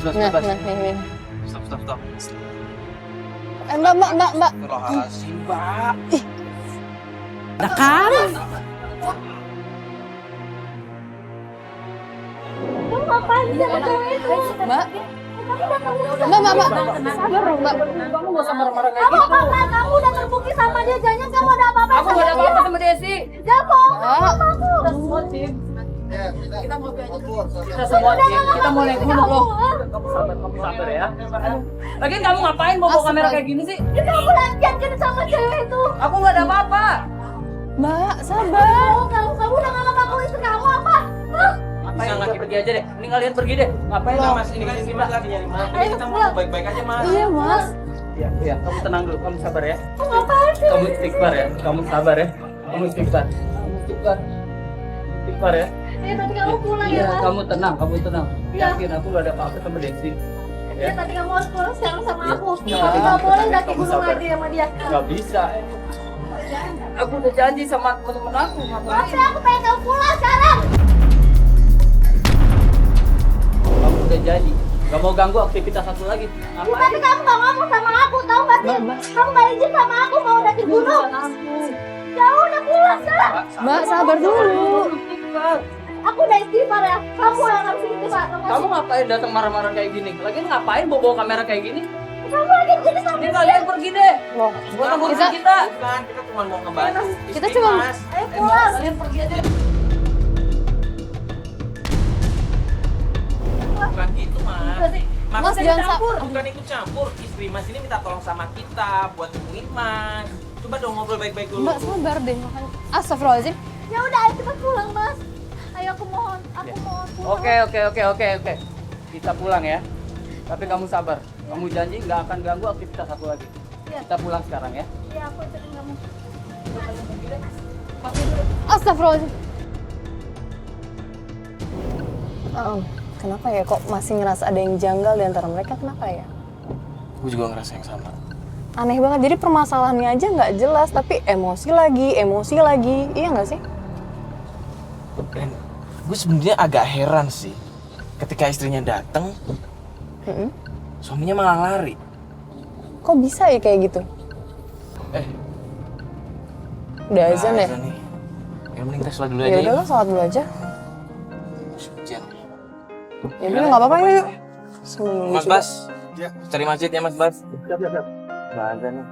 Mas. Nih. Stop. Mbak. Astagfirullahaladzim, Mbak. Nah kan? Kamu ngapain sih sama cewek itu? Mbak. Sabar dong, Mbak. Kamu gak usah marah-marah kayak Kamu gitu. apa? Kamu udah terbukti sama dia, jangan kamu ada apa-apa Aku gak ada apa-apa sama Desi. Jangan bohong sama aku. Kita semua tim. Kita semua tim. Kita mau naik gunung loh. Kamu sabar ya. Lagian kamu ngapain bawa kamera kayak gini sih? Itu aku latihan kan sama cewek itu. Aku gak ada apa-apa. Mbak, sabar. Kamu udah nganggap aku istri kamu apa? Hah? Bisa nggak pergi aja deh. Ini kalian pergi deh. Ngapain Nah, lo? Mas, ini kan si Mas lagi nyari Mas. Ayo, Kita pulang. mau baik-baik aja, Mas. Iya, Mas. Iya. Kamu tenang dulu. Kamu sabar ya. Kamu ngapain sih? Kamu istighfar ya. Kamu sabar ya. Kamu istighfar. Istighfar ya. Ya tadi kamu pulang ya, Iya, Mas. kamu tenang. Iya. Yakin aku gak ada apa-apa sama Desi. Ya tadi kamu harus pulang sekarang sama aku. Iya. Tapi nggak boleh daki Kamu gunung sabar. lagi sama dia. Gak bisa. Aku udah janji sama teman-teman aku. Tapi Ngapain? aku pengen kamu pulang sekarang. Kamu udah janji. Gak mau ganggu aktivitas aku lagi. Tapi Ngapain? kamu nggak ngomong sama aku, tahu nggak sih? Kamu nggak izin sama aku mau daki gunung. Ya udah pulang sekarang. Mbak, sabar dulu. Aku udah istighfar ya. Kamu yang harus istighfar. Kamu ngapain datang marah-marah kayak gini? Lagian ngapain bawa kamera kayak gini? Kamu lagi jadi sama Ini kalian pergi deh. Loh, Buat ngurusin kita kita. Bukan, kita cuma mau ngebantu. kita istri, cuma- Mas. Ayo pulang. Kalian pergi aja. Bukan gitu, Mas. Mas, Maksudnya jangan campur. Bukan ikut campur. Istri Mas ini minta tolong sama kita buat nemuin Mas. Coba dong ngobrol baik-baik dulu. Mbak, sabar deh. Makanya. Astagfirullahaladzim. Ya udah, ayo kita pulang, Mas. Ayo aku mohon pulang. Oke. Kita pulang ya. Tapi kamu sabar. Kamu janji nggak akan ganggu aktivitas aku lagi. Iya. Kita pulang sekarang ya. Ya aku ikutin kamu. Astagfirullahaladzim. Kenapa ya kok masih ngerasa ada yang janggal di antara mereka? Kenapa ya? Gue juga ngerasa yang sama. Aneh banget. Jadi permasalahannya aja nggak jelas, tapi emosi lagi. Iya nggak sih? Dan gue sebenarnya agak heran sih. Ketika istrinya datang, suaminya malah lari. Kok bisa ya kayak gitu? Udah azan ya? Nih. Ya mending kita sholat dulu Ya aja. udah lah, sholat dulu aja. Hujan. Ya udah nggak apa-apa yuk. Seminggu Mas juga. Bas, cari masjid ya Mas Bas. Siap. Nggak ada nih.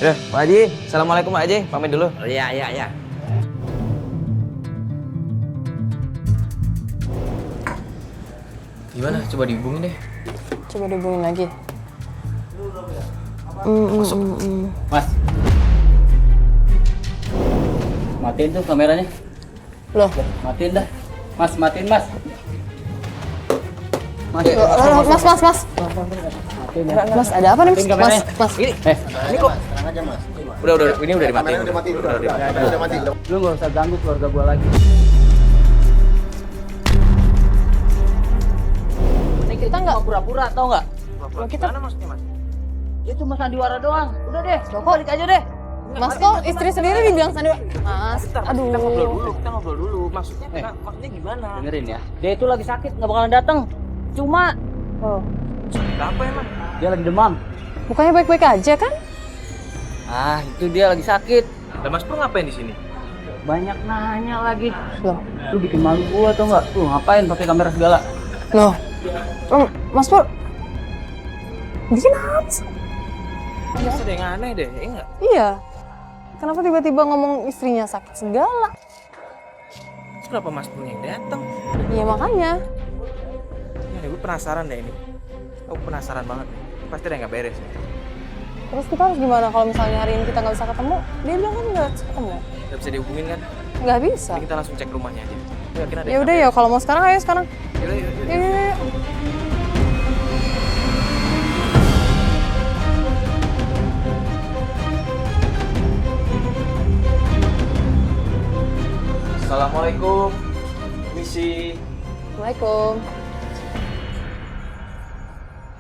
Ya, Pak Haji. Assalamualaikum Pak Haji. Pamit dulu. Oh, iya. Gimana? Coba dihubungin deh. Coba dihubungin lagi. Mas. Matiin tuh kameranya. Loh, Matiin dah. Mas, matiin Mas. Mas, Mas. matiin ya. Mas, ada apa nih? Matiin kameranya. Mas. Ini kok? Ini udah dimatiin. Udah mati. Lu nggak usah ganggu keluarga gua lagi. Ini kita nggak pura-pura, tau nggak? Kita Mana maksudnya Mas? Itu cuma sandiwara doang. Udah deh, balik aja deh. Mas kok istri sendiri dibilang sandiwara? Mas, aduh. Kita ngobrol dulu. Maksudnya gimana? Dengerin ya. Dia itu lagi sakit, nggak bakalan datang. Cuma Apa emang? dia lagi demam. Bukannya baik-baik aja kan? Ah, itu dia lagi sakit. Lah Mas Pur ngapain di sini? banyak nanya lagi. Loh, Lu bikin malu gua tau nggak? Tuh ngapain pakai kamera segala? loh. Mas Pur, bikin apa sih? Ada yang aneh deh, ya enggak? Iya. Kenapa tiba-tiba ngomong istrinya sakit segala? Kenapa Mas Pur yang datang? Iya makanya. Ya, gue penasaran deh ini. Aku penasaran banget nih. Pasti ada yang nggak beres. Terus kita harus gimana kalau misalnya hari ini kita nggak bisa ketemu? Dia bilang kan nggak bisa ketemu. Gak bisa dihubungin kan? Nggak bisa. Jadi kita langsung cek rumahnya aja. Gue yakin ada Ya yang udah nggak ya, kalau mau sekarang ayo sekarang. beres. Yaudah, yuk, yuk. Yuk, yuk, yuk. Assalamualaikum. Misi. Assalamualaikum.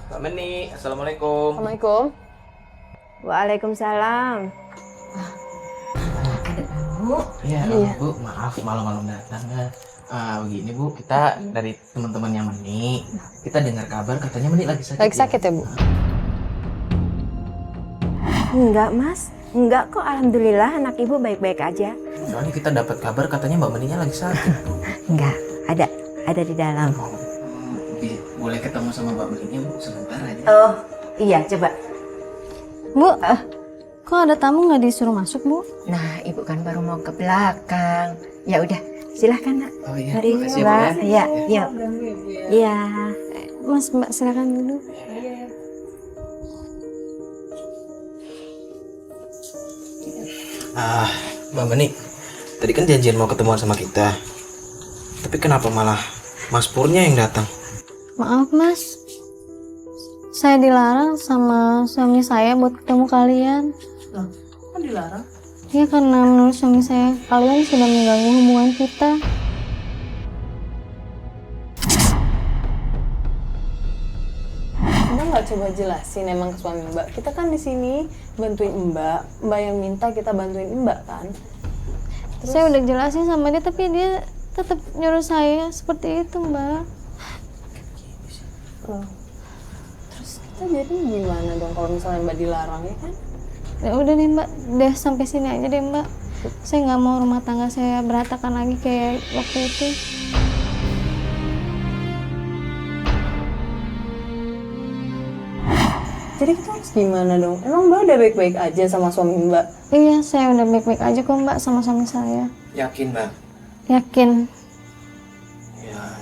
Mbak Meni. Assalamualaikum. Assalamualaikum. Waalaikumsalam. Iya, Iya. Bu. Maaf malam-malam datang ya. Begini Bu, kita dari teman-temannya Meni. Kita dengar kabar katanya Meni lagi sakit. Lagi sakit ya, Bu? Enggak, Mas. Enggak kok, alhamdulillah anak ibu baik-baik aja. Soalnya kita dapat kabar katanya Mbak Meninya lagi sakit. Enggak, ada di dalam. Boleh ketemu sama Mbak Meninya Bu sebentar aja. Oh, iya, coba. Bu, kok ada tamu nggak disuruh masuk, Bu? Nah, ibu kan baru mau ke belakang. Ya udah, silahkan nak. Oh iya, Mari, makasih ya, Bu, Mbak. ya. Iya, iya. Mas, Mbak, silakan dulu. Mbak Meni, tadi kan janjian mau ketemuan sama kita. Tapi kenapa malah Mas Purnya yang datang? Maaf, Mas. Saya dilarang sama suami saya buat ketemu kalian. Kok dilarang? Ya, karena menurut suami saya, kalian sudah mengganggu hubungan kita. Mbak nggak coba jelasin emang ke suami Mbak. Kita kan di sini bantuin Mbak. Mbak yang minta kita bantuin Mbak kan. Saya udah jelasin sama dia, tapi dia tetap nyuruh saya seperti itu, Mbak. Loh. Terus kita jadi gimana dong kalau misalnya Mbak dilarang ya kan? Ya udah deh, Mbak. Udah sampai sini aja deh, Mbak. Saya nggak mau rumah tangga saya berantakan lagi kayak waktu itu. Jadi kita harus gimana dong? Emang Mbak udah baik-baik aja sama suami Mbak? Iya, saya udah baik-baik aja kok, Mbak, sama suami saya. Yakin Mbak? Yakin.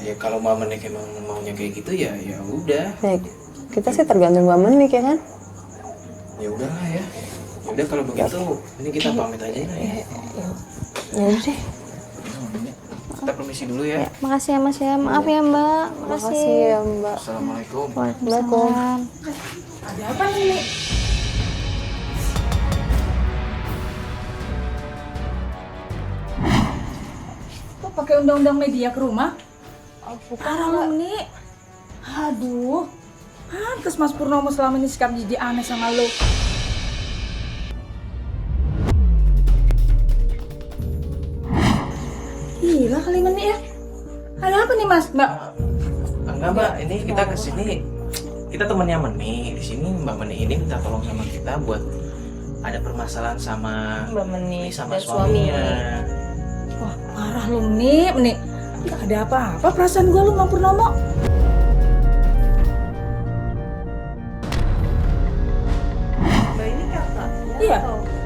Ya kalau Mbak Meni emang maunya kayak gitu ya udah. Baik, kita sih tergantung Mbak Menik ya kan? Ya udahlah ya. Udah kalau begitu, ini kita pamit aja ya. Ya udah deh. Kita permisi dulu ya. Makasih ya, Mas ya. Maaf ya, Mbak. Makasih ya Mbak. Assalamualaikum. Waalaikumsalam. Ada apa nih? Kok pakai undang-undang media ke rumah? Bukan Lu nih. Aduh. Pantes Mas Purnomo selama ini sikap jadi aneh sama lo. Gila kali Meni ya. Ada apa nih Mas? Mbak? Enggak Mbak, ini kita kesini. Kita temennya Meni. Di sini Mbak Meni ini minta tolong sama kita buat ada permasalahan sama Mbak Meni sama dan suaminya. Wah parah lo Meni. Gak ada apa-apa perasaan gue lu Mas Purnomo. Mbak ini kakaknya? Iya.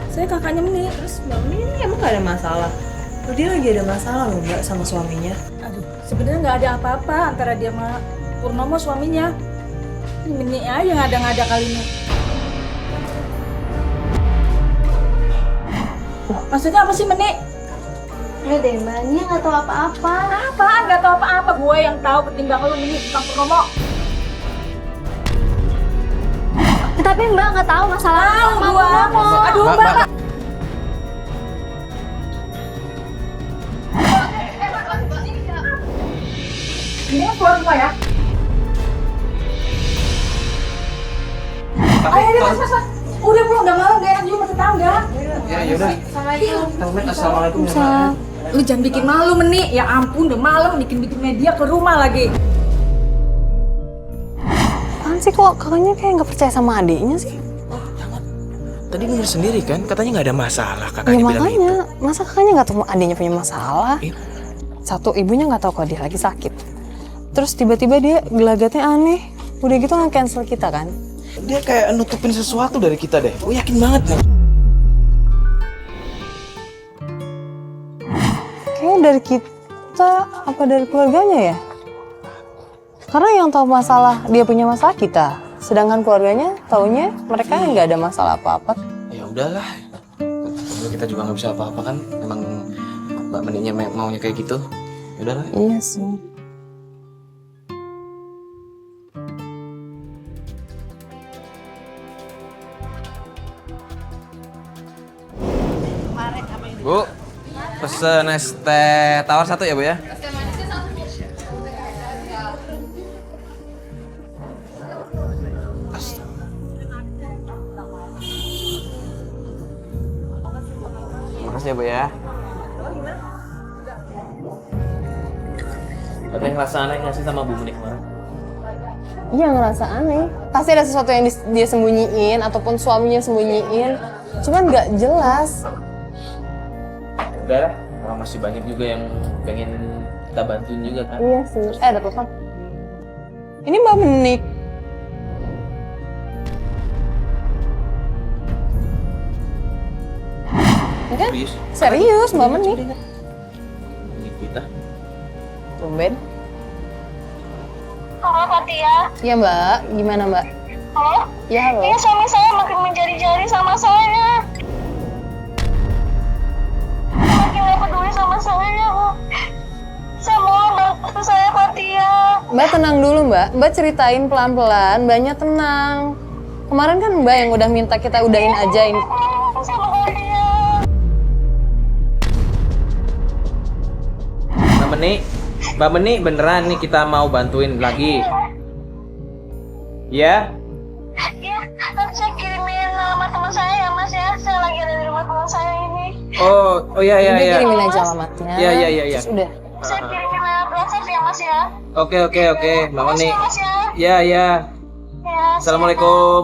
Saya kakaknya Meni. Terus Mbak Meni ini emang gak ada masalah? Loh, dia lagi ada masalah loh Mbak sama suaminya. Aduh, sebenarnya nggak ada apa-apa antara dia sama Purnomo suaminya. Ini Meni aja yang ngada-ngada kali ini. Maksudnya apa sih Meni? Ya deh, Mbak. Dia nggak tahu apa-apa. Apaan? Nggak tahu apa-apa. Gue yang tahu ketimbang lu Meni tentang Purnomo. Tapi Mbak nggak tahu masalah Tahu sama gua. Purnomo. Aduh, Mbak, Mbak. Ini keluar rumah ya. Ayo deh mas. Udah belum, udah malam gak enak juga sama tetangga. Ya yaudah. Assalamualaikum. Salam. Lu jangan bikin malu Meni. Ya ampun, udah malam bikin media ke rumah lagi. Apaan sih kok kakaknya kayak nggak percaya sama adiknya sih? tadi denger sendiri kan, katanya nggak ada masalah. Ya Kakaknya bilang gitu. makanya, masa kakaknya nggak tahu adiknya punya masalah? Iya. Satu, ibunya nggak tahu kalau dia lagi sakit. Terus tiba-tiba dia gelagatnya aneh. Udah gitu nge-cancel kita kan? Dia kayak nutupin sesuatu dari kita deh. Gue yakin banget nih. Kayaknya dari kita apa dari keluarganya ya? Karena yang tahu masalah dia punya masalah kita, sedangkan keluarganya taunya mereka nggak ada masalah apa-apa. Ya udahlah. Kita juga nggak bisa apa-apa kan. Emang Mbak Meninya maunya kayak gitu. Ya udahlah. Iya sih. Bu, pesen es teh tawar 1 ya Bu ya? Makasih ya Bu ya. Ada yang ngerasa aneh nggak sih sama Bu Meni kemarin? Iya ngerasa aneh. Pasti ada sesuatu yang dia sembunyiin ataupun suaminya sembunyiin. Cuman nggak jelas. Udah, orang masih banyak juga yang pengen kita bantuin juga kan. Iya sih. Ada telepon. Ini Mbak Menik. Kan? Serius? Serius Mbak Menik. Ini kita. Tumben. Halo Fatia. Iya Mbak, gimana Mbak? Halo? Ya halo. Ini suami saya makin menjadi-jadi sama saya. Makin gak peduli sama saya. Saya mohon bantu saya Fatia. Mbak tenang dulu Mbak. Mbak ceritain pelan-pelan, Mbaknya tenang. Kemarin kan Mbak yang udah minta kita udahin aja ini. Sama dia. Mbak Meni beneran nih kita mau bantuin lagi. Ya? Ya, nanti saya kirimin alamat teman saya ya Mas ya. Saya lagi ada di rumah teman saya ini. Oh ya ya Udah ya. kirimin aja alamatnya. Iya. Terus udah. Saya kirimin lewat WhatsApp ya Mas ya. Oke, Mbak Meni. Makasih ya Mas ya. Ya. Ya, Assalamualaikum.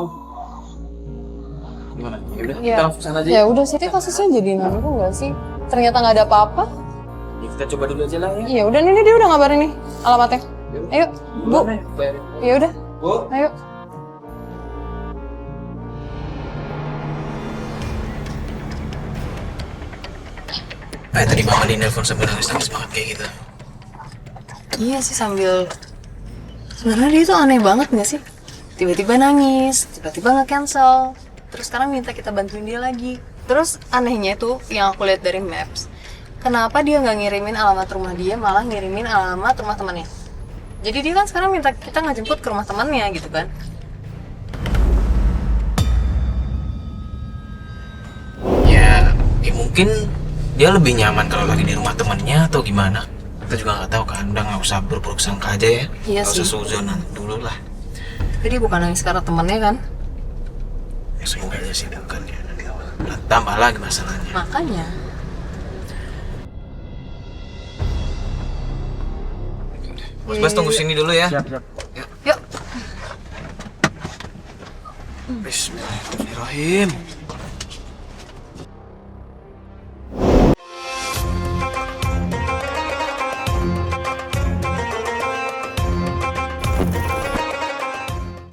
Gimana? Ya udah, Iya. kita langsung sana aja. Ya udah sih, kasusnya jadi nanggung nggak sih? Ternyata nggak ada apa-apa. Ya, kita coba dulu aja lah ya. Iya udah nih dia udah ngabarin nih alamatnya. Ayo, Bu. Bayarin. Ya udah. Bu. Ayo. Tadi Mama di nelpon sambil nangis-nangis banget kayak gitu. Iya sih sambil sebenarnya dia tuh aneh banget nggak sih? Tiba-tiba nangis, tiba-tiba nge-cancel. Terus sekarang minta kita bantuin dia lagi. Terus anehnya itu yang aku lihat dari Maps, kenapa dia nggak ngirimin alamat rumah dia, malah ngirimin alamat rumah temannya. Jadi dia kan sekarang minta kita ngejemput ke rumah temannya gitu kan? Ya mungkin dia lebih nyaman kalau lagi di rumah temannya atau gimana. Kita juga nggak tahu kan. Udah nggak usah berburuk sangka aja ya. Iya Nggak sih. usah suuzonan dulu lah. Tapi dia bukan nangis karena temannya kan? Ya semoga aja sih kan ya. Nanti tambah lagi masalahnya. Makanya. Mas tunggu sini dulu ya. Siap. Yuk. Bismillahirrahmanirrahim.